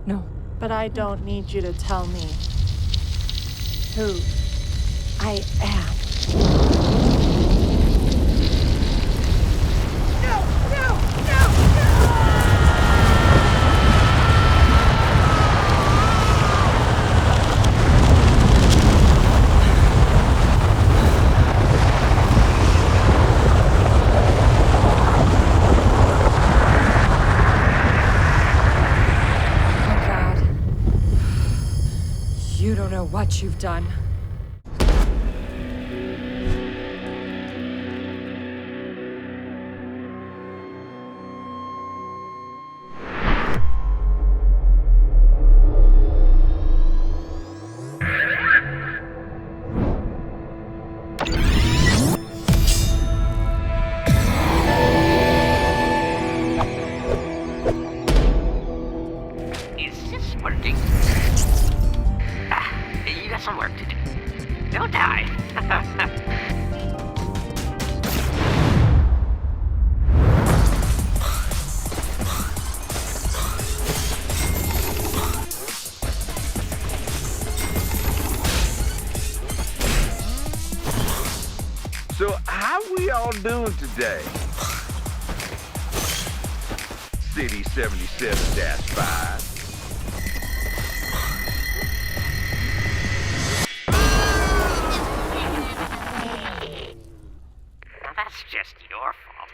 No. But I don't need you to tell me who I am. Oh, God. You don't know what you've done. Is this working? You got some work to do. Don't die. So how we all doing today? City 77-5. Now that's just your fault.